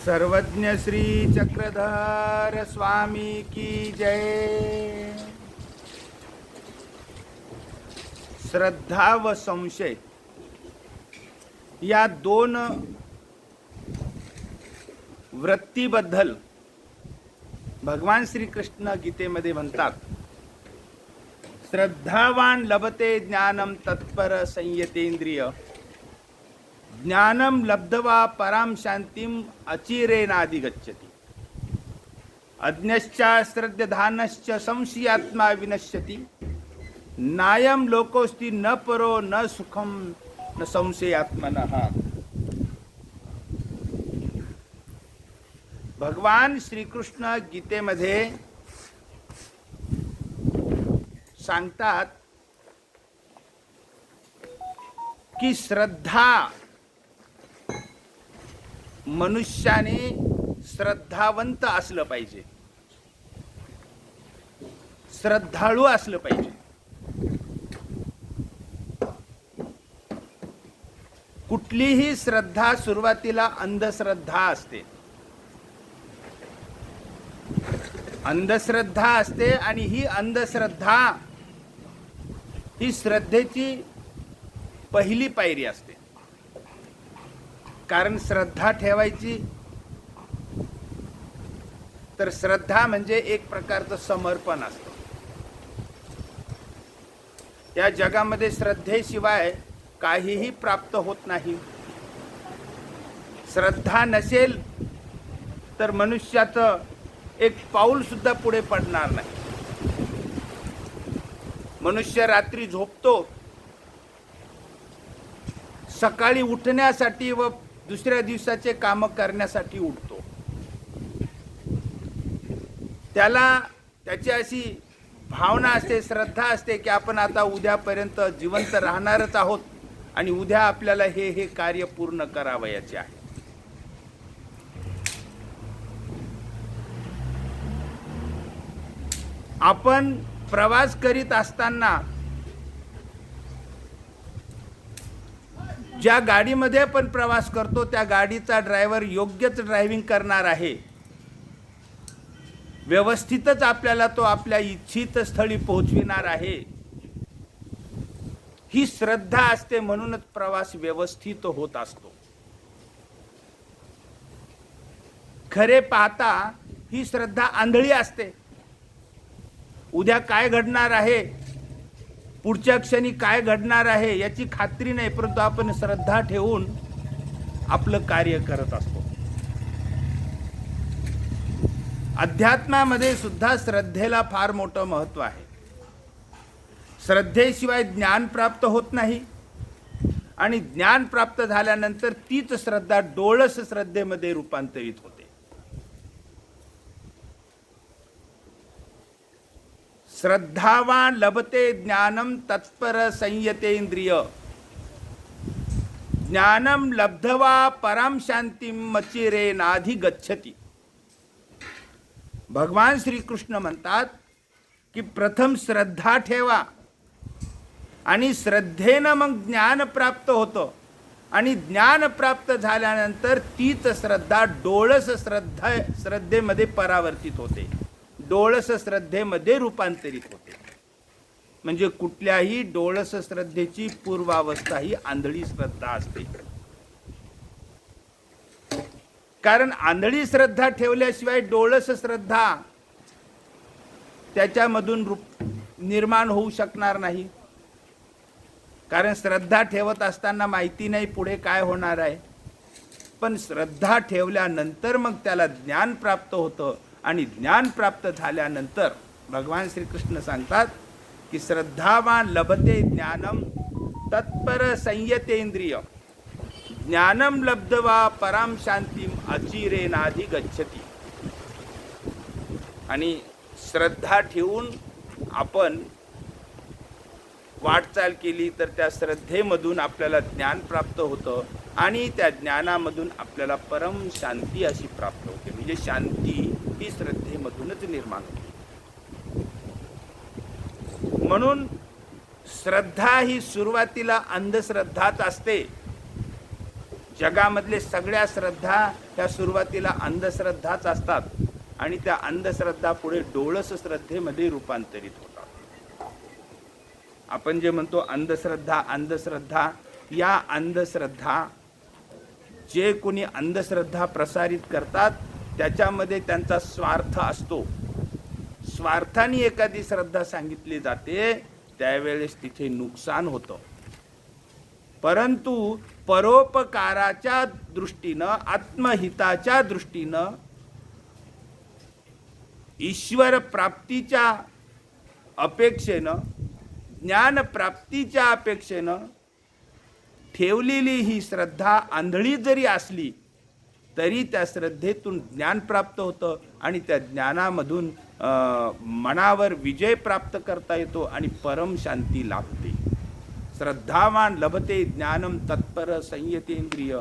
सर्वज्ञ श्री चक्रधर स्वामी की जय। श्रद्धा व संशय या दोन वृत्तीबद्दल भगवान श्री कृष्ण गीतेमध्ये म्हणतात, श्रद्धावान लभते ज्ञानम तत्पर संयतेंद्रिय, ज्ञानम लब्धवा पराम शांतिम अचिरेनाधिगच्छति, अज्ञश्च श्रद्धानश्च संशयात्मा विनश्यति, नायम लोकोस्ति न परो न सुखम न संशयात्मनः। भगवान श्रीकृष्ण गीतेमध्ये सांगतात की श्रद्धा, मनुष्याने श्रद्धावंत असलं पाहिजे, श्रद्धाळू असलं पाहिजे। कुठलीही श्रद्धा सुरुवातीला अंधश्रद्धा असते, अंधश्रद्धा असते आणि ही अंधश्रद्धा ही श्रद्धेची पहिली पायरी असते। कारण श्रद्धा ठेवायची तर श्रद्धा म्हणजे एक प्रकारचं समर्पण असतं। या जगामध्ये श्रद्धेशिवाय काहीही प्राप्त होत नाही। श्रद्धा नसेल तर मनुष्याचं एक पाऊल सुद्धा पुढे पडणार नाही। मनुष्य रात्री झोपतो, सकाळी उठण्यासाठी व दुसऱ्या दिवसाचे काम करण्यासाठी उठतो। त्याला त्याची अशी भावना असते, श्रद्धा असते की आपण आता उद्यापर्यंत जिवंत राहणारच आहोत आणि उद्या आपल्याला हे कार्य पूर्ण करावयाचे आहे। आपण प्रवास करीत असताना ज्या गाडीमध्ये आपण प्रवास करतो त्या गाडीचा ड्रायव्हर योग्यच ड्रायव्हिंग करणार आहे, व्यवस्थितच आपल्याला तो आपल्या इच्छित स्थळी पोहोचविणार आहे, ही श्रद्धा असते। म्हणूनच प्रवास व्यवस्थित होत असतो। खरे पाहता ही श्रद्धा आंधळी असते। उद्या काय घडणार आहे, पुढच्या क्षणी काय घडणार आहे याची खात्री नाही, परंतु आपण श्रद्धा ठेवून आपलं कार्य करत असतो। अध्यात्मामध्ये सुद्धा श्रद्धेला फार मोठं महत्त्व आहे। श्रद्धेशिवाय ज्ञान प्राप्त होत नाही आणि ज्ञान प्राप्त झाल्यानंतर तीच श्रद्धा डोळस श्रद्धेमध्ये रूपांतरित होते। श्रद्धावान लभते ज्ञानम तत्पर संयतेंद्रिय, ज्ञानम लब्धवा पराम शांतिम अचिरेनाधिगच्छति। भगवान श्री कृष्ण म्हणतात की प्रथम श्रद्धा ठेवा आणि श्रद्धेनं मग ज्ञान प्राप्त होतं आणि ज्ञान प्राप्त झाल्यानंतर तीच श्रद्धा डोळस श्रद्धेमध्ये परावर्तित होते, डोळस श्रद्धेमध्ये रूपांतरित होते। म्हणजे कुठल्याही डोळस श्रद्धेची पूर्वावस्था ही आंधळी श्रद्धा असते। कारण आंधळी श्रद्धा ठेवल्याशिवाय डोळस श्रद्धा त्याच्यामधून निर्माण होऊ शकणार नाही। कारण श्रद्धा ठेवत असताना माहिती नाही पुढे काय होणार आहे, पण श्रद्धा ठेवल्यानंतर मग त्याला ज्ञान प्राप्त होतं आणि ज्ञान प्राप्त झाल्यानंतर भगवान श्रीकृष्ण सांगतात की श्रद्धावान लभते ज्ञानम तत्पर संयतेंद्रिय, ज्ञानम लब्धवा पराम शांतिम अचिरेनाधिगच्छति। आणि श्रद्धा ठेवून आपण वाटचाल केली तर त्या श्रद्धेमधून आपल्याला ज्ञान प्राप्त होतं आणि त्या ज्ञानामधून आपल्याला परम शांती अशी प्राप्त होते। म्हणजे शांती ही श्रद्धेमधूनच निर्माण होते। म्हणून श्रद्धा ही सुरुवातीला अंधश्रद्धाच असते, जगामधले सगळ्या श्रद्धा ह्या सुरुवातीला अंधश्रद्धाच असतात आणि त्या अंधश्रद्धा पुढे डोळस श्रद्धेमध्ये रूपांतरित होतात. आपण जे म्हणतो अंधश्रद्धा अंधश्रद्धा, या अंधश्रद्धा जे कोणी अंधश्रद्धा प्रसारित करतात त्याच्यामध्ये त्यांचा स्वार्थ असतो. स्वार्थाने एखादी श्रद्धा सांगितली जाते त्यावेळेस तिथे नुकसान होतं. परंतु परोपकाराच्या दृष्टीनं, आत्महिताच्या दृष्टीनं, ईश्वर प्राप्तीच्या अपेक्षेनं, ज्ञानप्राप्तीच्या अपेक्षेनं ठेवलेली ही श्रद्धा आंधळी जरी असली तरी त्या श्रद्धेतून ज्ञान प्राप्त होतं आणि त्या ज्ञानामधून मनावर विजय प्राप्त करता येतो आणि परम शांती लाभते. श्रद्धावान लभते ज्ञानम तत्पर संयतेंद्रिय,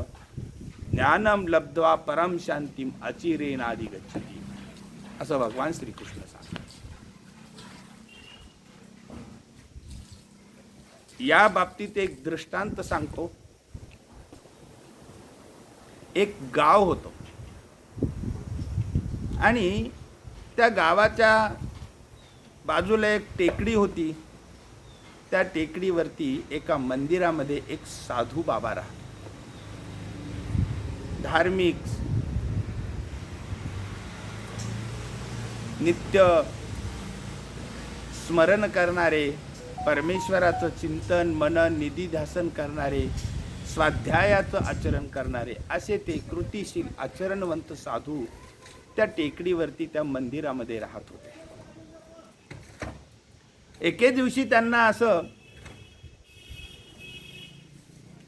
ज्ञानम लब्ध्वा परम शांतीम अचिरेनादि गच्छति, असं भगवान श्रीकृष्ण सांगतात. या बाबतीत एक दृष्टांत सांगतो. एक गाव होतं आणि त्या गावाच्या बाजूला एक टेकडी होती. त्या टेकडीवरती एका मंदिरामध्ये एक साधू बाबा राहत. धार्मिक, नित्य स्मरण करणारे, परमेश्वराचं चिंतन मनन निधिध्यासन करणारे, स्वाध्यायाचं आचरण करणारे, असे ते कृतिशील आचरणवंत साधू त्या टेकडीवरती त्या मंदिरामध्ये राहत होते. एके दिवशी त्यांना असं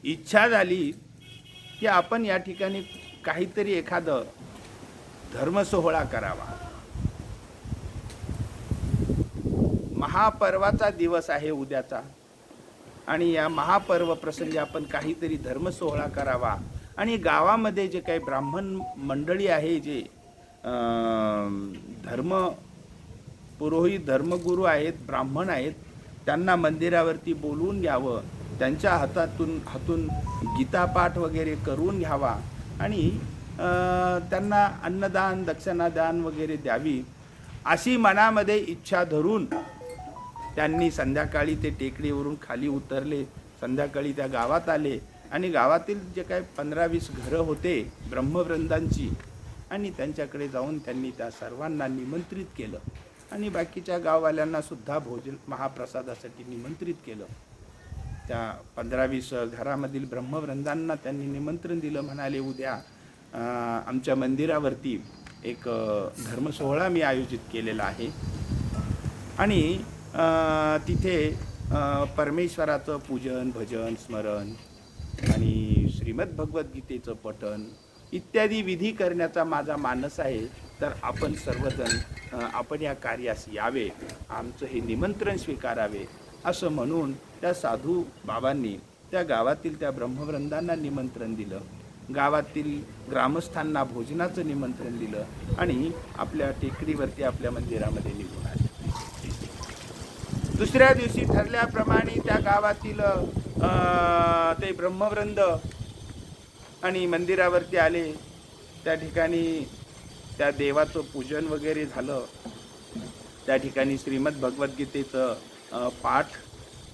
इच्छा झाली की आपण या ठिकाणी काहीतरी एखादं धर्मसोहळा करावा. महापर्वाचा दिवस आहे उद्याचा आणि या महापर्व प्रसंगी आपण काहीतरी धर्मसोहळा करावा आणि गावामध्ये जे काही ब्राह्मण मंडळी आहे, जे पुरोहित धर्मगुरू आहेत, ब्राह्मण आहेत, त्यांना मंदिरावरती बोलवून घ्यावं, त्यांच्या हातून गीतापाठ वगैरे करून घ्यावा आणि त्यांना अन्नदान दक्षिणादान वगैरे द्यावी, अशी मनामध्ये इच्छा धरून त्यांनी संध्याकाळी ते टेकडीवरून खाली उतरले. संध्याकाळी त्या गावात आले आणि गावातील जे काही 15-20 घरं होते ब्रह्मवृंदांची, आणि त्यांच्याकडे जाऊन त्यांनी त्या सर्वांना निमंत्रित केलं आणि बाकीच्या गाववाल्यांना सुद्धा भोजन महाप्रसादासाठी निमंत्रित केलं. त्या 15-20 घरामधील ब्रह्मवृंदांना त्यांनी निमंत्रण दिलं. म्हणाले, उद्या आमच्या मंदिरावरती एक धर्मसोहळा मी आयोजित केलेला आहे आणि तिथे परमेश्वराचं पूजन भजन स्मरण आणि श्रीमद भगवद्गीतेचं पठण इत्यादी विधी करण्याचा माझा मानस आहे. तर आपण सर्वजण आपण या कार्यास यावे, आमचं हे निमंत्रण स्वीकारावे, असं म्हणून त्या साधू बाबांनी त्या गावातील त्या ब्रह्मवृंदांना निमंत्रण दिलं. गावातील ग्रामस्थांना भोजनाचं निमंत्रण दिलं आणि आपल्या टेकडीवरती आपल्या मंदिरामध्ये निघून आले. दुसऱ्या दिवशी ठरल्याप्रमाणे त्या गावातील ते ब्रह्मवृंद आणि मंदिरावरती आले. त्या ठिकाणी त्या देवाचं पूजन वगैरे झालं. त्या ठिकाणी श्रीमद भगवद्गीतेचं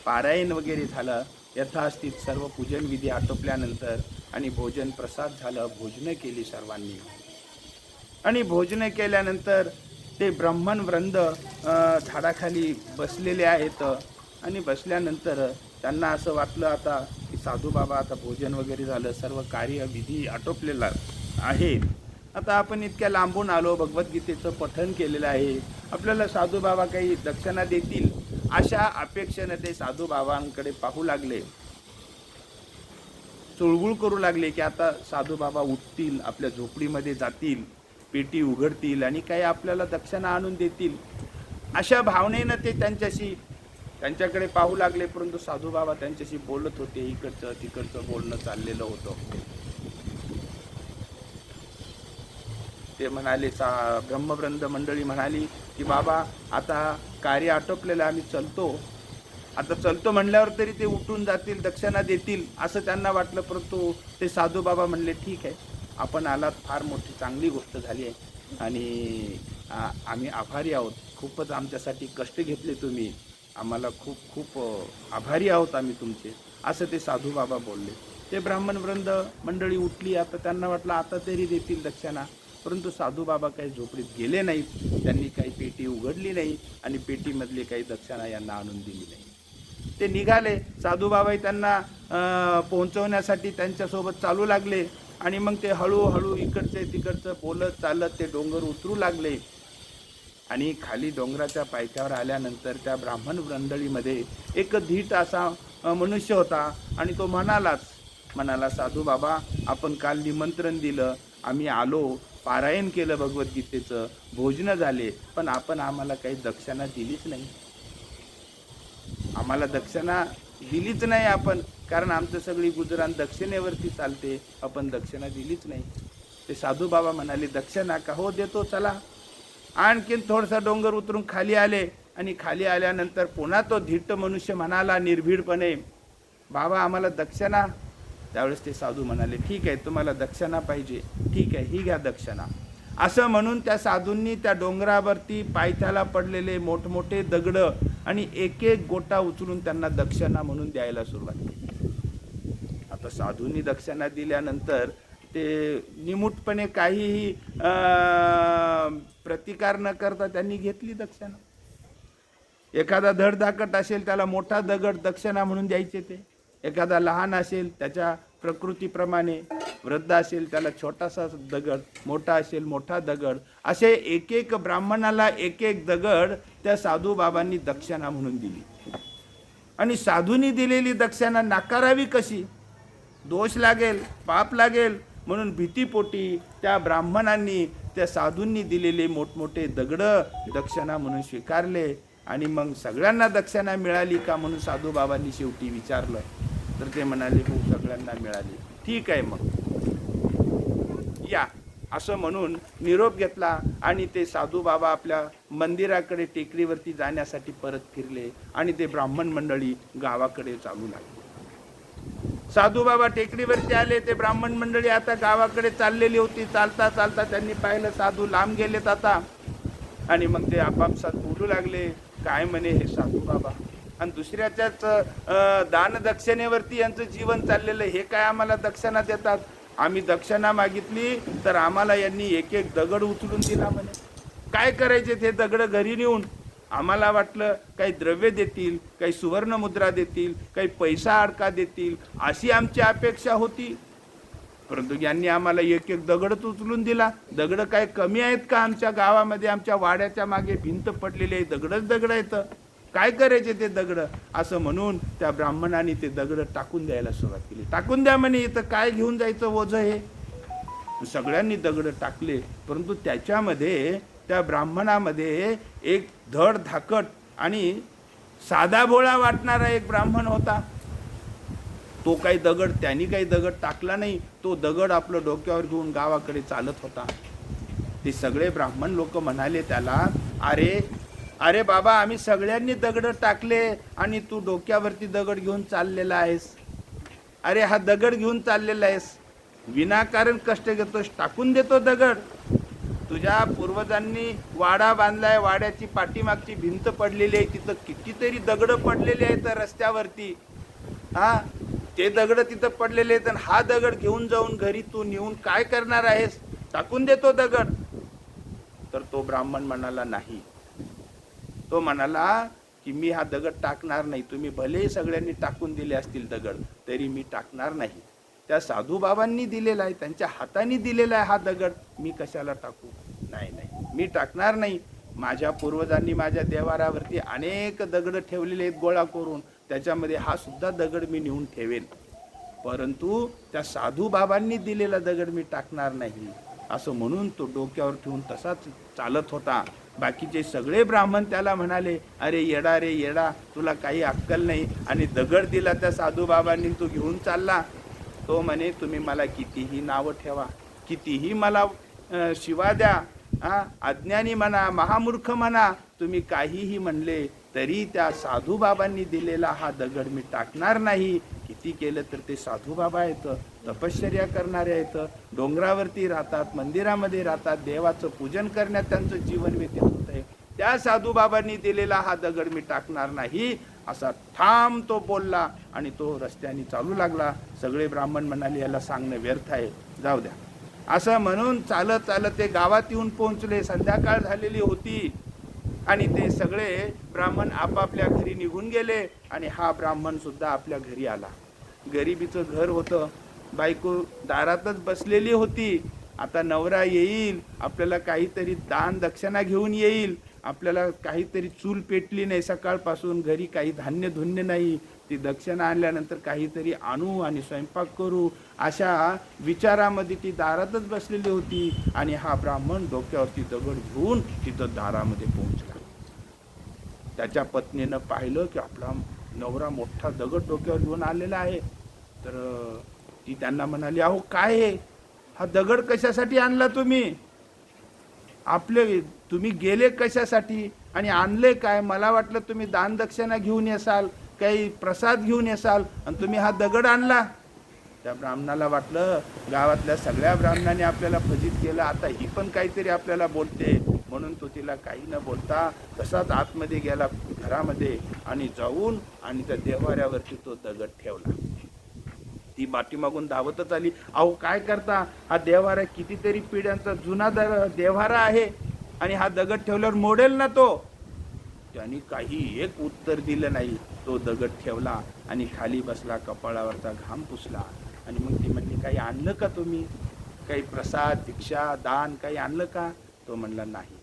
पारायण वगैरे झालं. यथास्थित सर्व पूजन विधी आटोपल्यानंतर आणि भोजन प्रसाद झालं. भोजनं केली सर्वांनी आणि भोजनं केल्यानंतर ते ब्राह्मण वृंद झाडाखाली बसलेले आहेत आणि बसल्यानंतर त्यांना असं वाटलं आता की साधू बाबा आता भोजन वगैरे झालं, सर्व कार्यविधी आटोपलेला आहे, आता आपण इतक्या लांबून आलो, भगवद्गीतेचं पठण केलेलं आहे, आपल्याला साधू बाबा काही दक्षिणा देतील, अशा अपेक्षेने ते साधू बाबांकडे पाहू लागले. चुळबुळ करू लागले की आता साधू बाबा उठतील, आपल्या झोपडीमध्ये जातील, पेटी उघडतील आणि काही आपल्याला दक्षिणा आणून देतील, अशा भावनेनं ते त्यांच्याकडे पाहू लागले. परंतु साधू बाबा त्यांच्याशी बोलत होते. इकडचं तिकडचं बोलणं चाललेलं होतं. ते म्हणाले, ब्रह्मवृंद मंडळी म्हणाली की बाबा आता कार्य आटोपलेलं, आम्ही चलतो आता चलतो म्हणल्यावर तरी ते उठून जातील, दक्षिणा देतील असं त्यांना वाटलं. परंतु ते साधू बाबा म्हणले, ठीक आहे, आपण आलात, फार मोठी चांगली गोष्ट झाली आहे आणि आम्ही आभारी आहोत. खूपच आमच्यासाठी कष्ट घेतले तुम्ही, आम्हाला खूप खूप आभारी आहोत आम्ही तुमचे, असं ते साधू बाबा बोलले. ते ब्राह्मण वृंद मंडळी उठली. आता त्यांना वाटलं आता तरी देतील दक्षिणा. परंतु साधू बाबा काही झोपडीत गेले नाहीत, त्यांनी काही पेटी उघडली नाही आणि पेटीमधली काही दक्षिणा यांना आणून दिली नाही. ते निघाले. साधू बाबाही त्यांना पोहोचवण्यासाठी त्यांच्यासोबत चालू लागले आणि मग ते हळूहळू इकडचे तिकडचं बोलत चालत ते डोंगर उतरू लागले. आणि खाली डोंगराच्या पायथ्यावर आल्यानंतर त्या ब्राह्मण मंडळीमध्ये एक धीट असा मनुष्य होता आणि तो म्हणाला, साधू बाबा, आपण काल निमंत्रण दिलं, आम्ही आलो, पारायण केलं भगवद्गीतेचं, भोजनं झाले, पण आपण आम्हाला काही दक्षिणा दिलीच नाही. आम्हाला दक्षिणा दिलीच नाही आपण, कारण आमचं सगळी गुजरात दक्षिणेवरती चालते, आपण दक्षिणा दिलीच नाही. ते साधू बाबा म्हणाले, दक्षिणा का? हो देतो, चला. आणखीन थोडासा डोंगर उतरून खाली आले आणि खाली आल्यानंतर पुन्हा तो धीट मनुष्य म्हणाला निर्भीडपणे, बाबा आम्हाला दक्षिणा. त्यावेळेस ते साधू म्हणाले, ठीक आहे, तुम्हाला दक्षिणा पाहिजे, ठीक आहे, ही घ्या दक्षिणा. असं म्हणून त्या साधूंनी त्या डोंगरावरती पायथ्याला पडलेले मोठमोठे दगड आणि एक एक गोटा उचलून त्यांना दक्षिणा म्हणून द्यायला सुरुवात केली. आता साधूंनी दक्षिणा दिल्यानंतर ते निमूटपणे काहीही प्रतिकार न करता त्यांनी घेतली दक्षिणा. एखादा धडधाकट असेल त्याला मोठा दगड दक्षिणा म्हणून द्यायचे ते, एखादा लहान असेल त्याच्या प्रकृतीप्रमाणे, वृद्ध असेल त्याला छोटासा दगड, मोठा असेल मोठा दगड, असे एक एक ब्राह्मणाला एक एक दगड त्या साधू बाबांनी दक्षिणा म्हणून दिली. आणि साधूंनी दिलेली दक्षिणा नाकारावी कशी? दोष लागेल, पाप लागेल, म्हणून भीतीपोटी त्या ब्राह्मणांनी त्या साधूंनी दिलेले मोठमोठे दगड दक्षिणा म्हणून स्वीकारले. आणि मग सगळ्यांना दक्षिणा मिळाली का म्हणून साधू बाबांनी शेवटी विचारलं, तर ते म्हणाले, हो सगळ्यांना मिळाली. ठीक आहे, मग या, असं म्हणून निरोप घेतला आणि ते साधू बाबा आपल्या मंदिराकडे टेकडीवरती जाण्यासाठी परत फिरले आणि ते ब्राह्मण मंडळी गावाकडे चालू लागले. साधू बाबा टेकडीवरती आले, ते ब्राह्मण मंडळी आता गावाकडे चाललेली होती. चालता चालता त्यांनी पाहिलं साधू लांब गेलेत आता, आणि मग ते आपापसात बोलू लागले, काय म्हणे हे साधू बाबा, आणि दुसऱ्याच्याच दान दक्षिणेवरती यांचं जीवन चाललेलं, हे काय आम्हाला दक्षिणा देतात? आम्ही दक्षिणा मागितली तर आम्हाला यांनी एक एक दगड उचलून दिला म्हणे. काय करायचे ते दगड घरी नेऊन? आम्हाला वाटलं काही द्रव्य देतील, काही सुवर्ण मुद्रा देतील, काही पैसा अडका देतील, अशी आमची अपेक्षा होती. परंतु यांनी आम्हाला एक एक दगडच उचलून दिला. दगड काय कमी आहेत का? आमच्या गावामध्ये आमच्या वाड्याच्या मागे भिंत पडलेली आहे, दगडच दगड आहेत, काय करायचे ते दगड? असं म्हणून त्या ब्राह्मणाने ते दगड टाकून द्यायला सुरुवात केली. टाकून द्या म्हणे, इथं काय घेऊन जायचं ओझं हे? सगळ्यांनी दगड टाकले. परंतु त्याच्यामध्ये त्या ब्राह्मणामध्ये एक धड धाकट आणि साधा भोळा वाटणारा एक ब्राह्मण होता. तो काही दगड, त्यांनी काही दगड टाकला नाही, तो दगड आपलं डोक्यावर घेऊन गावाकडे चालत होता. ते सगळे ब्राह्मण लोक म्हणाले त्याला, अरे अरे बाबा, आम्ही सगळ्यांनी दगड टाकले आणि तू डोक्यावरती दगड घेऊन चाललेला आहेस. अरे हा दगड घेऊन चाललेला आहेस, विनाकारण कष्ट घेतोस, टाकून देतो दगड. तुझ्या पूर्वजांनी वाडा बांधलाय, वाड्याची पाठीमागची भिंत पडलेली आहे, तिथं कितीतरी दगड पडलेले आहेत रस्त्यावरती. हा, ते दगड तिथं पडलेले आहेत, आणि हा दगड घेऊन जाऊन घरी तू नेऊन काय करणार आहेस? टाकून देतो दगड. तर तो ब्राह्मण म्हणाला, नाही. तो म्हणाला की मी हा दगड टाकणार नाही. तुम्ही भले सगळ्यांनी टाकून दिले असतील दगड, तरी मी टाकणार नाही. त्या साधू बाबांनी दिलेला आहे, त्यांच्या हाताने दिलेला आहे हा दगड, मी कशाला टाकू? नाही नाही, मी टाकणार नाही. माझ्या पूर्वजांनी माझ्या देवारावरती अनेक दगड ठेवलेले आहेत गोळा करून, त्याच्यामध्ये हा सुद्धा दगड मी नेऊन ठेवेन, परंतु त्या साधू बाबांनी दिलेला दगड मी टाकणार नाही. असं म्हणून तो डोक्यावर ठेवून तसाच चालत होता. बाकीचे सगळे ब्राह्मण त्याला म्हणाले, अरे येडा रे येडा, तुला काही अक्कल नाही, आणि दगड दिला त्या साधू बाबांनी, तू घेऊन चालला. तो म्हणे, तुम्ही मला कितीही नावं ठेवा, कितीही मला शिवा द्या, अज्ञानी म्हणा, महामूर्ख म्हणा, तुम्ही काहीही म्हणले तरी त्या साधू बाबांनी दिलेला हा दगड मी टाकणार नाही. किती केलं तर ते साधू बाबा आहेत, तपश्चर्या करणारे आहेत, डोंगरावरती राहतात, मंदिरामध्ये राहतात, देवाचं पूजन करण्यात त्यांचं जीवन व्यतीत होत आहे. त्या साधू बाबांनी दिलेला हा दगड मी टाकणार नाही असा ठाम तो बोलला आणि तो रस्त्याने चालू लागला. सगळे ब्राह्मण म्हणाले याला सांगणं व्यर्थ आहे, जाऊ द्या. असं म्हणून चालत चालत ते गावात येऊन पोहोचले. संध्याकाळ झालेली होती आणि ते सगळे ब्राह्मण आपापल्या घरी निघून गेले आणि हा ब्राह्मण सुद्धा आपल्या घरी आला. गरिबीचं घर होतं, बायको दारातच बसलेली होती. आता नवरा येईल, आपल्याला काहीतरी दान दक्षिणा घेऊन येईल, आपल्याला काहीतरी चूल पेटली नाही, सकाळपासून घरी काही धान्य धुन्य नाही, ती दक्षिणा आणल्यानंतर काहीतरी आणू आणि स्वयंपाक करू, अशा विचारामध्ये ती दारातच बसलेली होती. आणि हा ब्राह्मण डोक्यावरती दगड घेऊन तिथं दारामध्ये पोहोचला. त्याच्या पत्नीनं पाहिलं की आपला नवरा मोठा दगड डोक्यावर घेऊन आलेला आहे. तर ती त्यांना म्हणाली, अहो काय आहे हा दगड कशासाठी आणला तुम्ही? तुम्ही गेले कशासाठी आणि आणले काय? मला वाटलं तुम्ही दान दक्षिणा घेऊन येसाल, काही प्रसाद घेऊन येसाल, आणि तुम्ही हा दगड आणला. त्या ब्राह्मणाला वाटलं गावातल्या सगळ्या ब्राह्मणांनी आपल्याला फजित केलं, आता ही पण काहीतरी आपल्याला बोलते, म्हणून तो तिला काही न बोलता तसाच आतमध्ये गेला घरामध्ये आणि जाऊन आणि त्या देव्हाऱ्यावरती तो दगड ठेवला. ती पाठीमागून धावतच आली, अहो काय करता, हा देव्हारा कितीतरी पिढ्यांचा जुना देव्हारा आहे आणि हा दगड ठेवल्यावर मोडेल ना तो. त्यांनी काही एक उत्तर दिलं नाही. तो दगड ठेवला आणि खाली बसला, कपाळावरचा घाम पुसला आणि मग ती म्हणली, काही आणलं का तुम्ही? काही प्रसाद भिक्षा दान काही आणलं का? तो म्हणला नाही.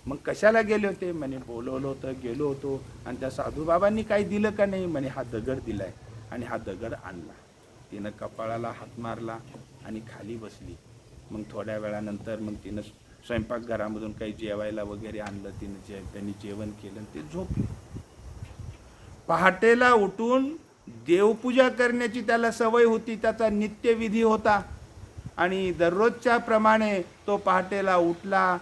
मग कशाला गेले होते? म्हणे बोलवलं होतं, गेलो होतो. आणि त्या साधू बाबांनी काही दिलं का? नाही. म्हणे हा दगड दिलाय आणि हा दगड आणला. तिनं कपाळाला हात मारला आणि खाली बसली. मग थोड्या वेळानंतर मग तिनं स्वयंपाकघरामधून काही जेवायला वगैरे आणलं. त्यांनी जेवण केलं आणि ते झोपले. पहाटेला उठून देवपूजा करण्याची त्याला सवय होती, त्याचा नित्यविधी होता. आणि दररोजच्या प्रमाणे तो पहाटेला उठला,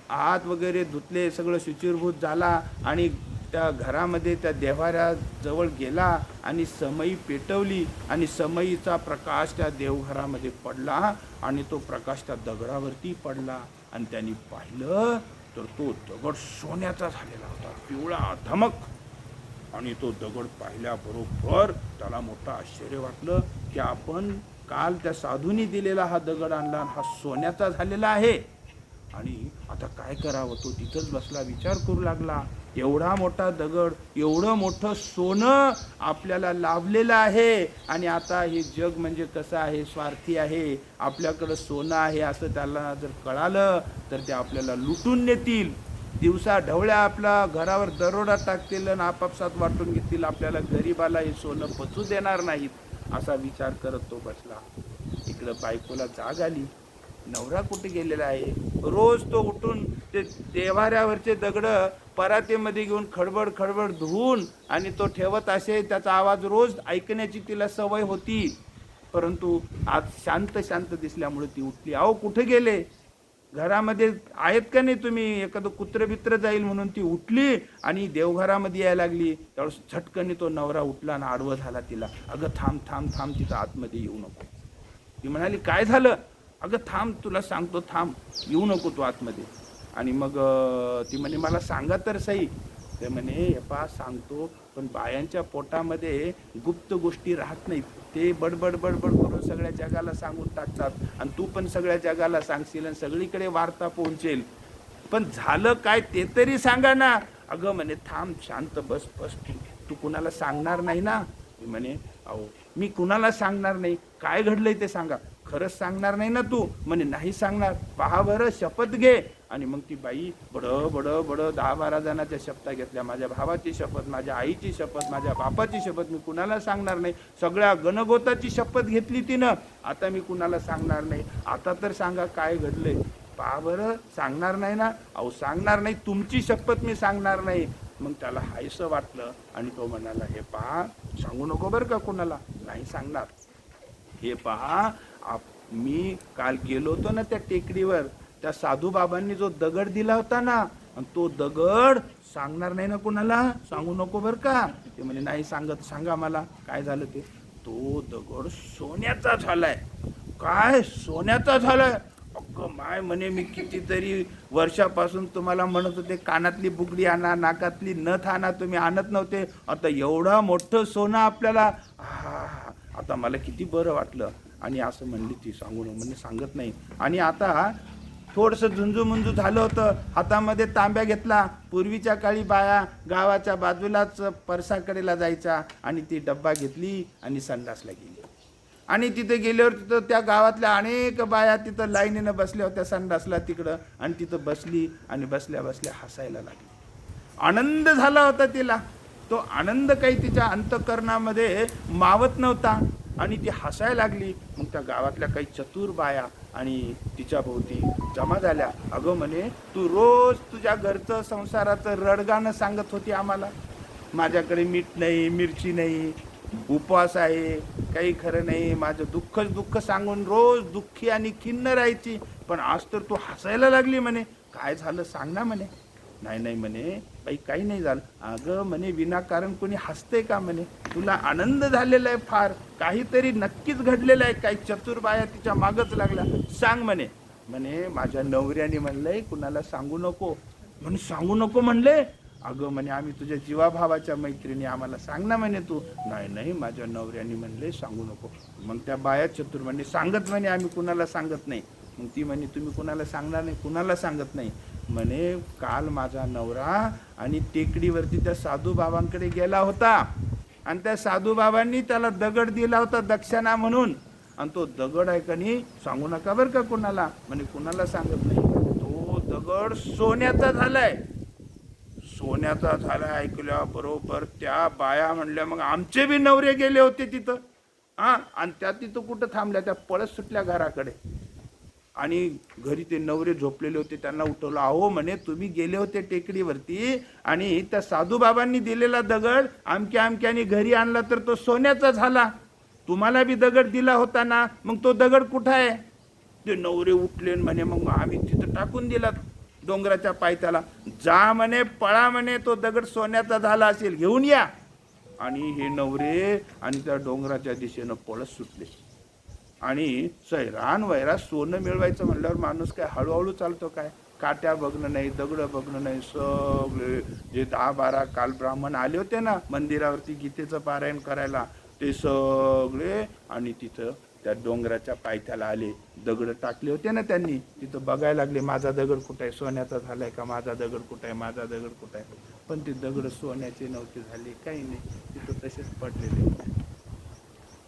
हात वगैरे धुतले, सगळं शुचिरभूत झाला आणि त्या घरामध्ये त्या देव्हाऱ्याजवळ गेला आणि समई पेटवली आणि समईचा प्रकाश त्या देवघरामध्ये पडला आणि तो प्रकाश त्या दगडावरती पडला. आणि त्यांनी पाहिलं तर तो दगड सोन्याचा झालेला होता, पिवळा धमक. आणि तो दगड पाहिल्याबरोबर त्याला मोठं आश्चर्य वाटलं की आपण काल त्या साधूंनी दिलेला हा दगड आणला, हा सोन्याचा झालेला आहे. आणि आता काय करावं? तो तिथंच बसला, विचार करू लागला. एवढा मोठा दगड, एवढं मोठं सोनं आपल्याला लाभलेलं आहे आणि आता हे जग म्हणजे कसं आहे, स्वार्थी आहे. आपल्याकडं सोनं आहे असं त्याला जर कळालं तर ते आपल्याला लुटून नेतील. दिवसा ढवळ्या आपल्या घरावर दरोडा टाकतील आणि आपापसात वाटून घेतील. आपल्याला गरीबाला हे सोनं पचू देणार नाहीत, असा विचार करत तो बसला. इकडं बायकोला जाग आली, नवरा कुठे गेलेला आहे. रोज तो उठून ते देव्हाऱ्यावरचे दगड परातीमध्ये घेऊन खडबड खडबड धुवून आणि तो ठेवत असे. त्याचा आवाज रोज ऐकण्याची तिला सवय होती. परंतु आज शांत शांत दिसल्यामुळे ती उठली. अहो कुठे गेले? घरामध्ये आहेत का नाही तुम्ही? एखादं कुत्रं बित्र जाईल म्हणून ती उठली आणि देवघरामध्ये यायला लागली. त्यावेळेस झटकनी तो नवरा उठला आणि आडवं झाला तिला. अगं थांब थांब थांब, तिथं आतमध्ये येऊ नको. ती म्हणाली, काय झालं? अगं थांब, तुला सांगतो, थांब, येऊ नको तू आतमध्ये. आणि मग ती म्हणे, मला सांगा तर सही. ते म्हणे, हे पा सांगतो, पण बायांच्या पोटामध्ये गुप्त गोष्टी राहत नाहीत. ते बडबड बडबड करून सगळ्या जगाला सांगून टाकतात आणि तू पण सगळ्या जगाला सांगशील आणि सगळीकडे वार्ता पोहोचेल. पण झालं काय ते तरी सांगा ना. अगं म्हणे, थांब, शांत बस बस, तू कुणाला सांगणार नाही ना? म्हणे, अहो मी कुणाला सांगणार नाही. काय घडलंय ते सांगा. खरंच सांगणार नाही ना तू? म्हणे, नाही सांगणार. पहा बरं, शपथ घे. आणि मग ती बाई बड बड बड 10-12 जणांच्या शपथा घेतल्या. माझ्या भावाची शपथ, माझ्या आईची शपथ, माझ्या बापाची शपथ, मी कुणाला सांगणार नाही. सगळ्या गणगोताची शपथ घेतली तिनं. आता मी कुणाला सांगणार नाही. आता तर सांगा काय घडलंय. पहा बरं, सांगणार नाही ना? अहो सांगणार नाही, तुमची शपथ मी सांगणार नाही. मग त्याला हायसं वाटलं आणि तो म्हणाला, हे पहा, सांगू नको बरं का कुणाला. नाही सांगणार. हे पहा, मी काल गेलो होतो ना त्या टेकडीवर, त्या साधू बाबांनी जो दगड दिला होता ना, आणि तो दगड सांगणार नाही ना कोणाला, सांगू नको बरं का. ते म्हणे नाही सांगत, सांगा मला काय झालं ते. तो दगड सोन्याचा झालाय. काय सोन्याचा झालाय? अगं माय म्हणे, मी कितीतरी वर्षापासून तुम्हाला म्हणत होते कानातली बुगडी आणा, नाकातली नथ आणा, तुम्ही आणत नव्हते. आता एवढा मोठं सोनं आपल्याला, आता मला किती बरं वाटलं. आणि असं म्हणली ती, सांगू नको म्हणजे सांगत नाही. आणि आता थोडंसं झुंजूमुंजू झालं होतं, हातामध्ये तांब्या घेतला. पूर्वीच्या काळी बाया गावाच्या बाजूलाच परसाकडेला जायच्या आणि ती डब्बा घेतली आणि संडासला गेली. आणि तिथे गेल्यावर तिथं त्या गावातल्या अनेक बाया तिथं लाईनीनं बसल्या होत्या संडासला तिकडं. आणि तिथं बसली आणि बसल्या बसल्या हसायला लागली. आनंद झाला होता तिला. तो आनंद काही तिच्या अंतःकरणामध्ये मावत नव्हता आणि ती हसायला लागली. मग त्या गावातल्या काही चतुर बाया आणि तिच्या भोवती जमा झाल्या. अगं म्हणे, तू रोज तुझ्या घरचं संसाराचं रडगाणं सांगत होती आम्हाला. माझ्याकडे मीठ नाही, मिरची नाही, उपवास आहे, काही खरं नाही, माझं दुःखच दुःख सांगून रोज दुःखी आणि खिन्न राहायची. पण आज तर तू हसायला लागली म्हणे. काय झालं सांग ना म्हणे. नाही नाही म्हणे, बाई काही नाही झालं. अगं म्हणे, विनाकारण कोणी हसते का म्हणे. तुला आनंद झालेला आहे फार, काहीतरी नक्कीच घडलेलं आहे. काही चतुर बाया तिच्या मागच लागला. सांग म्हणे. म्हणे माझ्या नवऱ्याने म्हणलंय कुणाला सांगू नको. म्हणे सांगू नको म्हणले? अगं म्हणे, आम्ही तुझ्या जीवाभावाच्या मैत्रिणी, आम्हाला सांग ना म्हणे तू. नाही नाही, माझ्या नवऱ्याने म्हणले सांगू नको. मग त्या बाया चतुर म्हणे सांगत म्हणे आम्ही कुणाला सांगत नाही. मग ती म्हणे तुम्ही कुणाला सांगणार नाही? कुणाला सांगत नाही म्हणे. काल माझा नवरा आणि टेकडीवरती त्या साधू बाबांकडे गेला होता आणि त्या साधू बाबांनी त्याला दगड दिला होता दक्षिणा म्हणून. आणि तो दगड आहे का नाही, सांगू नका बरं का कुणाला. म्हणे कुणाला सांगत नाही. तो दगड सोन्याचा झालाय. सोन्याचा झाला ऐकल्या बरोबर त्या बाया म्हणल्या मग आमचे बी नवरे गेले होते तिथं. आणि त्या तिथं कुठं थांबल्या, त्या पळत सुटल्या घराकडे. आणि घरी ते नवरे झोपलेले होते, त्यांना उठवलं. अहो म्हणे, तुम्ही गेले होते टेकडीवरती आणि त्या साधू बाबांनी दिलेला दगड आमक्या आमक्याने घरी आणला तर तो सोन्याचा झाला. तुम्हाला बी दगड दिला होता ना, मग तो दगड कुठं आहे? ते नवरे उठले म्हणे मग आम्ही तिथं टाकून दिला डोंगराच्या पायथ्याला. जा म्हणे, पळा म्हणे, तो दगड सोन्याचा झाला असेल, घेऊन या. आणि हे नवरे आणि त्या डोंगराच्या दिशेनं पळत सुटले. आणि सैरान वैरा सोनं मिळवायचं म्हणल्यावर माणूस काय हळूहळू चालतो काय? काट्या बघणं नाही, दगड बघणं नाही, सगळे जे 10-12 काल ब्राह्मण आले होते ना मंदिरावरती गीतेचं पारायण करायला, ते सगळे आणि तिथं त्या डोंगराच्या पायथ्याला आले. दगड टाकले होते ना त्यांनी, तिथं बघायला लागले माझा दगड कुठं आहे, सोन्याचा झालाय का, माझा दगड कुठं आहे, माझा दगड कुठं आहे. पण ते दगड सोन्याचे नव्हते झाले, काही नाही, तिथं तसेच पडलेले.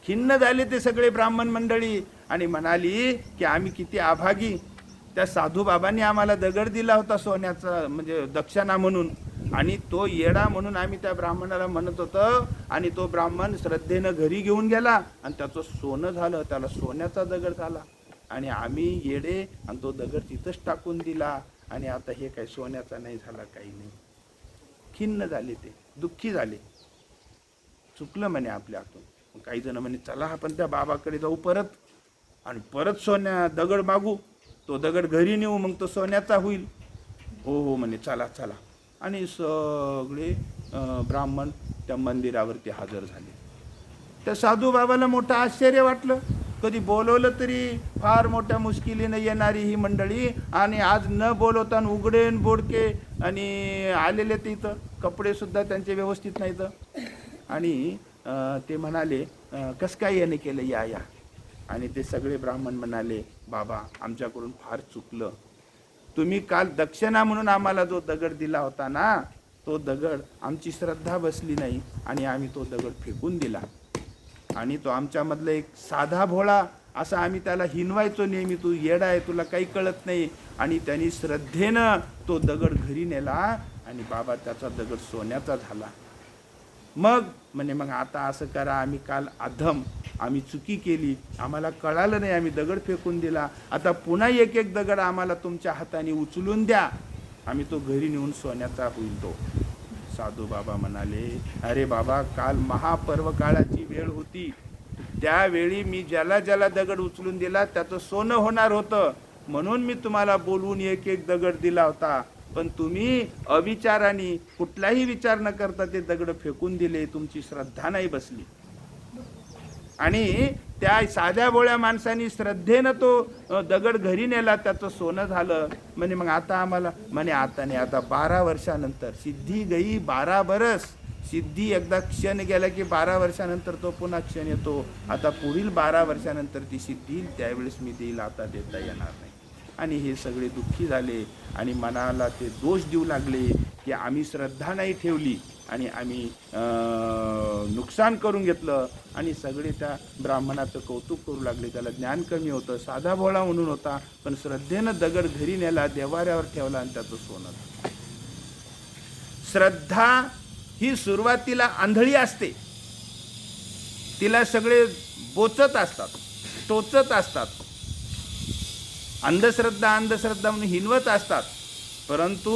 खिन्न झाले ते सगळे ब्राह्मण मंडळी आणि म्हणाली की आम्ही किती अभागी. त्या साधू बाबांनी आम्हाला दगड दिला होता सोन्याचा, म्हणजे दक्षिणा म्हणून, आणि तो येडा म्हणून आम्ही त्या ब्राह्मणाला म्हणत होतो. आणि तो ब्राह्मण श्रद्धेनं घरी घेऊन गेला आणि त्याचं सोनं झालं, त्याला सोन्याचा दगड झाला. आणि आम्ही येडे आणि तो दगड तिथंच टाकून दिला. आणि आता हे काही सोन्याचा नाही झाला, काही नाही. खिन्न झाले ते, दुःखी झाले. चुकलं म्हणे आपल्या हातून. काही जण म्हणे चला आपण त्या बाबाकडे जाऊ परत आणि परत सोन्या दगड मागू, तो दगड घरी नेऊ, मग तो सोन्याचा होईल. हो हो म्हणे, चला चला. आणि सगळे ब्राह्मण त्या मंदिरावरती हजर झाले. त्या साधू बाबाला मोठं आश्चर्य वाटलं. कधी बोलवलं तरी फार मोठ्या मुश्किलीनं येणारी ही मंडळी, आणि आज न बोलवताना उघडेन बोडके आणि आलेले तिथं, कपडे सुद्धा त्यांचे व्यवस्थित नाहीत. आणि ते म्हणाले कसं काय याने केलं, या या. आणि ते सगळे ब्राह्मण म्हणाले बाबा आमच्याकडून फार चुकलं. तुम्ही काल दक्षिणा म्हणून आम्हाला जो दगड दिला होता ना, तो दगड आमची श्रद्धा बसली नाही आणि आम्ही तो दगड फेकून दिला. आणि तो आमच्यामधलं एक साधा भोळा असा आम्ही त्याला हिनवायचो नेहमी, तू येडा आहे, तुला काही कळत नाही. आणि त्यांनी श्रद्धेनं तो दगड घरी नेला आणि बाबा त्याचा दगड सोन्याचा झाला. मग म्हणे मग आता असं करा, आम्ही काल अधम, आम्ही चुकी केली, आम्हाला कळालं नाही, आम्ही दगड फेकून दिला. आता पुन्हा एक एक दगड आम्हाला तुमच्या हाताने उचलून द्या, आम्ही तो घरी नेऊन सोन्याचा होईल तो. साधू बाबा म्हणाले अरे बाबा, काल महापर्व काळाची वेळ होती, त्यावेळी मी ज्याला ज्याला दगड उचलून दिला त्याचं सोनं होणार होतं, म्हणून मी तुम्हाला बोलवून एक एक दगड दिला होता. पण तुम्ही अविचाराने कुठलाही विचार न करता ते दगड फेकून दिले, तुमची श्रद्धा नाही बसली. आणि त्या साध्या भोळ्या माणसानी श्रद्धेनं तो दगड घरी नेला, त्याचं सोनं झालं. म्हणे मग आता आम्हाला, म्हणे आता नाही, आता 12 वर्षानंतर सिद्धी गई 12 बरस. सिद्धी एकदा क्षण गेला की 12 वर्षानंतर तो पुन्हा क्षण येतो. आता पुढील 12 वर्षानंतर ती सिद्धी येईल, त्यावेळेस मी देईल, आता देता येणार नाही. आणि हे सगळे दुःखी झाले आणि मनाला ते दोष देऊ लागले की आम्ही श्रद्धा नाही ठेवली आणि आम्ही नुकसान करून घेतलं. आणि सगळे त्या ब्राह्मणाचं कौतुक करू लागले. त्याला ज्ञान कमी होतं, साधा भोळा म्हणून होता, पण श्रद्धेनं दगड घरी नेला, देवाऱ्यावर ठेवला आणि त्याचं सोनं. श्रद्धा ही सुरुवातीला आंधळी असते, तिला सगळे बोचत असतात, टोचत असतात, अंधश्रद्धा अंधश्रद्धा म्हणून हिनवत असतात. परंतु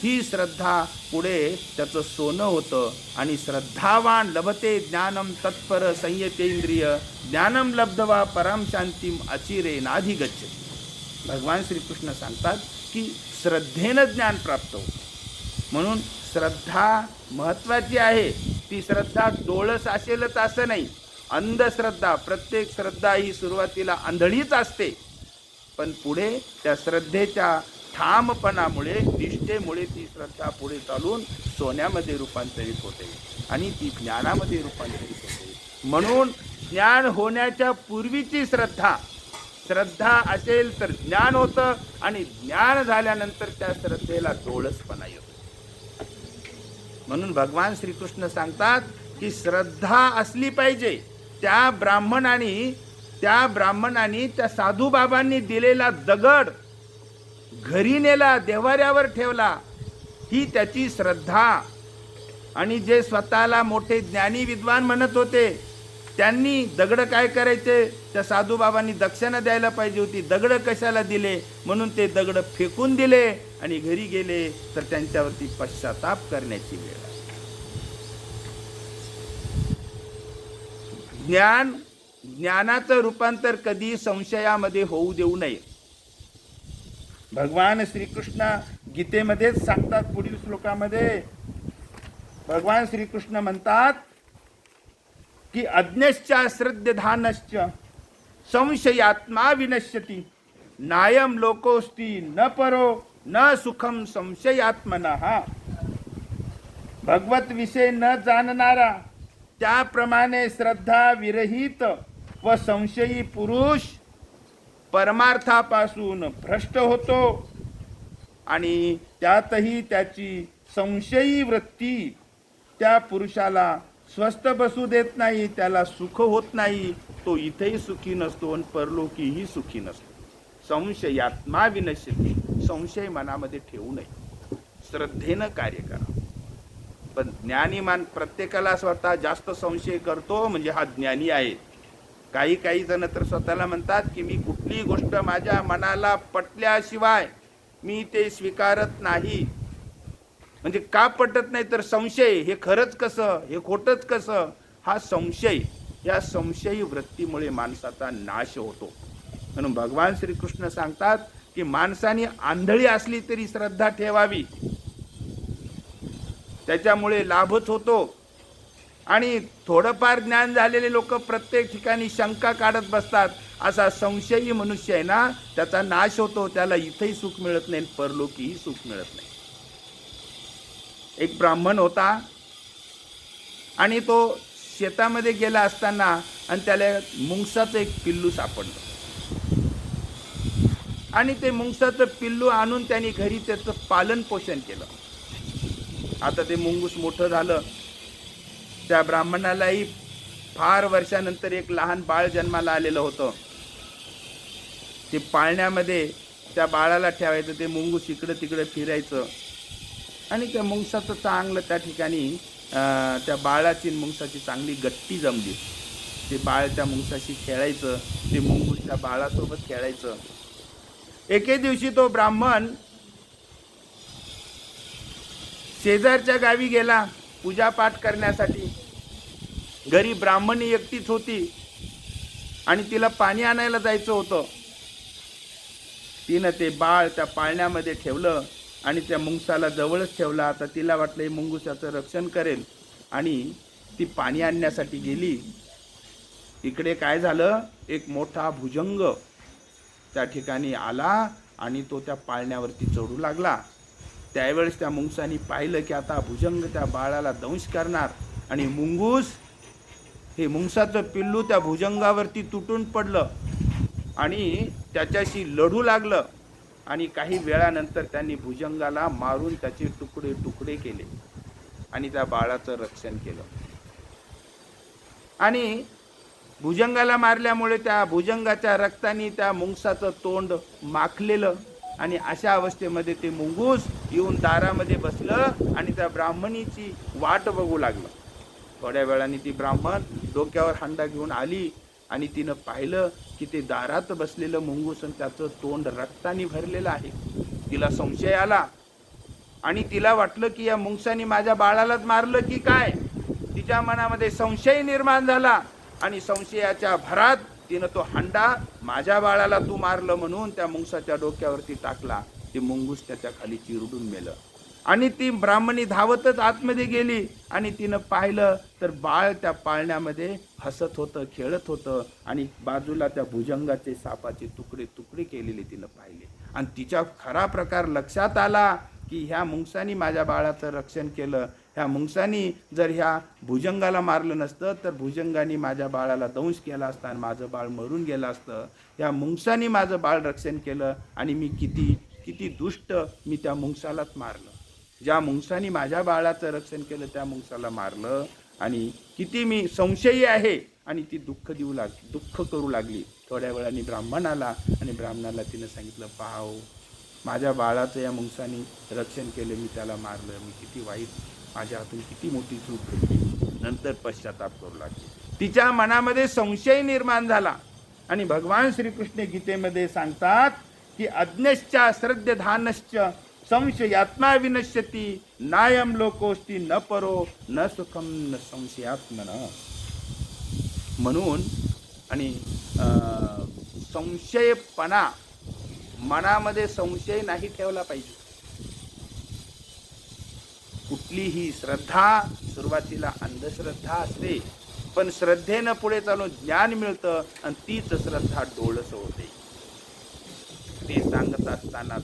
ही श्रद्धा पुढे त्याचं सोनं होतं. आणि श्रद्धावान लभते ज्ञानम तत्पर संयतेंद्रिय ज्ञानम लब्धवा परम शांतीम अचिरे नाधिगच्छ. भगवान श्रीकृष्ण सांगतात की श्रद्धेनं ज्ञान प्राप्त होतं. म्हणून श्रद्धा महत्त्वाची आहे. ती श्रद्धा डोळस असेलच असं नाही. अंधश्रद्धा, प्रत्येक श्रद्धा ही सुरुवातीला आंधळीच असते, पण पुढे त्या श्रद्धेच्या ठामपणामुळे, निष्ठेमुळे ती श्रद्धा पुढे चालून सोन्यामध्ये रूपांतरित होते आणि ती ज्ञानामध्ये रूपांतरित होते. म्हणून ज्ञान होण्याच्या पूर्वीची श्रद्धा, श्रद्धा असेल तर ज्ञान होतं आणि ज्ञान झाल्यानंतर त्या श्रद्धेला डोळसपणा येतो. म्हणून भगवान श्रीकृष्ण सांगतात की श्रद्धा असली पाहिजे. त्या ब्राह्मणाने त्या साधूबाबांनी दिलेला दगड घरी नेला, देवाऱ्यावर ठेवला, ही त्याची श्रद्धा. आणि जे स्वतःला मोठे ज्ञानी विद्वान म्हणत होते, त्यांनी दगड काय करायचे, त्या साधूबाबांनी दक्षिणा द्यायला पाहिजे होती, दगड कशाला दिले, म्हणून ते दगड फेकून दिले आणि घरी गेले. तर त्यांच्यावरती पश्चाताप करण्याची वेळ आहे. ज्ञानाचं रूपांतर कधी संशयामध्ये होऊ देऊ नये. भगवान श्रीकृष्ण गीतेमध्येच सांगतात, पुढील श्लोकामध्ये भगवान श्रीकृष्ण म्हणतात की अज्ञश्च श्रद्धधानश्च संशयात्मा विनश्यति नायम लोकोस्ति न परो न सुखम संशयात्मनः. भगवत विषय न जाणणारा, त्याप्रमाणे श्रद्धा विरहित व संशयी पुरुष परमार्थापासून भ्रष्ट होतो. आणि त्यातही त्याची संशयी वृत्ती त्या पुरुषाला स्वस्थ बसू देत नाही, त्याला सुख होत नाही, तो इथेही सुखी नसतो आणि परलोकीही सुखी नसतो. संशयात्मा विनश्यति, संशय मनामध्ये ठेवू नये, श्रद्धेनं कार्य करा. पण ज्ञानीमान प्रत्येकाला स्वतः जास्त संशय करतो म्हणजे हा ज्ञानी आहे. काही जण तर स्वतःला म्हणतात की मी कुठली गोष्ट माझ्या मनाला पटल्याशिवाय मी ते स्वीकारत नाही. म्हणजे का पटत नाही तर संशय, हे खरंच कसं, हे खोटंच कसं, हा संशय, या संशयी वृत्तीमुळे माणसाचा नाश होतो. म्हणून भगवान श्रीकृष्ण सांगतात की माणसाने आंधळी असली तरी श्रद्धा ठेवावी, त्याच्यामुळे लाभच होतो. आणि थोडंफार ज्ञान झालेले लोक प्रत्येक ठिकाणी शंका काढत बसतात. असा संशयी मनुष्य आहे ना, त्याचा नाश होतो, त्याला इथेही सुख मिळत नाही, परलोकीही सुख मिळत नाही. एक ब्राह्मण होता आणि तो शेतामध्ये गेला असताना आणि त्याला मुंगसाचं एक पिल्लू सापडलं आणि ते मुंगसाचं पिल्लू आणून त्यांनी घरी त्याचं पालन पोषण केलं. आता ते मुंगूस मोठं झालं. त्या ब्राह्मणालाही फार वर्षानंतर एक लहान बाळ जन्माला आलेलं होतं. ते पाळण्यामध्ये त्या बाळाला ठेवायचं, ते मुंगूस इकडं तिकडं फिरायचं आणि त्या मुंगसाचं चांगलं त्या ठिकाणी त्या बाळाची मुंगसाची चांगली गट्टी जमली. ते बाळ त्या मुंगसाशी खेळायचं, ते मुंगूस त्या बाळासोबत खेळायचं. एके दिवशी तो ब्राह्मण शेजारच्या गावी गेला पूजापाठ करण्यासाठी. घरी ब्राह्मणी एकटीच होती आणि तिला पाणी आणायला जायचं होतं. तिनं ते बाळ त्या पाळण्यामध्ये ठेवलं आणि त्या मुंगसाला जवळच ठेवला. आता तिला वाटलं हे मुंगूस याचं रक्षण करेल आणि ती पाणी आणण्यासाठी गेली. इकडे काय झालं, एक मोठा भुजंग त्या ठिकाणी आला आणि तो त्या पाळण्यावरती चढू लागला. त्यावेळेस त्या मुंगसानी पाहिलं की आता भुजंग त्या बाळाला दंश करणार आणि मुंगूस हे मुंगसाचं पिल्लू त्या भुजंगावरती तुटून पडलं आणि त्याच्याशी लढू लागलं आणि काही वेळानंतर त्यांनी भुजंगाला मारून त्याचे तुकडे तुकडे केले आणि त्या बाळाचं रक्षण केलं. आणि भुजंगाला मारल्यामुळे त्या भुजंगाच्या रक्ताने त्या मुंगसाचं तोंड माखलेलं आणि अशा अवस्थेमध्ये ते मुंगूस येऊन दारामध्ये बसलं आणि त्या ब्राह्मणीची वाट बघू लागलं. थोड्या वेळाने ती ब्राह्मण डोक्यावर हंडा घेऊन आली आणि तिनं पाहिलं की ते दारात बसलेलं मुंगूस आणि त्याचं तोंड रक्ताने भरलेलं आहे. तिला संशय आला आणि तिला वाटलं की या मुंगसाने माझ्या बाळालाच मारलं की काय. तिच्या मनामध्ये संशय निर्माण झाला आणि संशयाच्या भरात तिनं तो हंडा माझ्या बाळाला तू मारलं म्हणून त्या मुंगसाच्या डोक्यावरती टाकला. ते मुंगूस त्याच्या खाली चिरडून मेलं आणि ती ब्राह्मणी धावतच आतमध्ये गेली आणि तिनं पाहिलं तर बाळ त्या पाळण्यामध्ये हसत होतं, खेळत होतं आणि बाजूला त्या भुजंगाचे सापाचे तुकडे तुकडे केलेले तिनं पाहिले. आणि तिच्या खरा प्रकार लक्षात आला की ह्या मुंगसानी माझ्या बाळाचं रक्षण केलं. ह्या मुंगसानी जर ह्या भुजंगाला मारलं नसतं तर भुजंगाने माझ्या बाळाला दंश केला असता आणि माझं बाळ मरून गेलं असतं. ह्या मुंगसानी माझं बाळ रक्षण केलं आणि मी किती किती दुष्ट, मी त्या मुंगसालाच मारलं. ज्या मुंगसानी माझ्या बाळाचं रक्षण केलं त्या मुंगसाला मारलं आणि किती मी संशयी आहे. आणि ती दुःख करू लागली. थोड्या वेळाने ब्राह्मण आला आणि ब्राह्मणाला तिनं सांगितलं, पाहाव माझ्या बाळाचं या मुंगसानी रक्षण केलं, मी त्याला मारलं, मी किती वाईट, माझ्या हातून किती मोठी चूक घडली. नंतर पश्चाताप करू लागली. तिच्या मनामध्ये संशय निर्माण झाला आणि भगवान श्रीकृष्ण गीतेमध्ये सांगतात की अज्ञश्च श्रद्धधानश्च संशयात्मा विनश्यती नायम लोकोस्ति न परो न सुखम न संशयात्मन. म्हणून आणि संशयपणा, मनामध्ये संशय नाही ठेवला पाहिजे. कुठलीही श्रद्धा सुरुवातीला अंधश्रद्धा असते, पण श्रद्धेनं पुढे चालून ज्ञान मिळतं आणि तीच श्रद्धा डोळस होते. ते सांगत असताना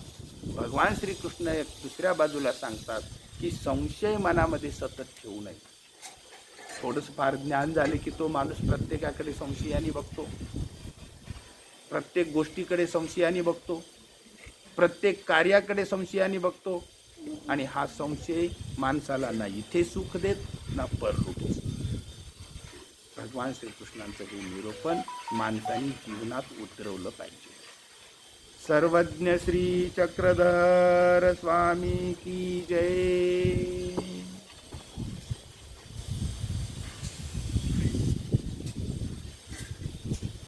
भगवान श्रीकृष्ण एक दुसऱ्या बाजूला सांगतात की संशय मनामध्ये सतत ठेवू नये. थोडंसं फार ज्ञान झाले की तो माणूस प्रत्येकाकडे संशयाने बघतो, प्रत्येक गोष्टीकडे संशयाने बघतो, प्रत्येक कार्याकडे संशयाने बघतो आणि हा संशय माणसाला ना इथे सुख देत ना परलोक. भगवान श्रीकृष्णांचं हे निरूपण माणसाने जीवनात उतरवलं पाहिजे. सर्वज्ञ श्री चक्रधर स्वामी की जय.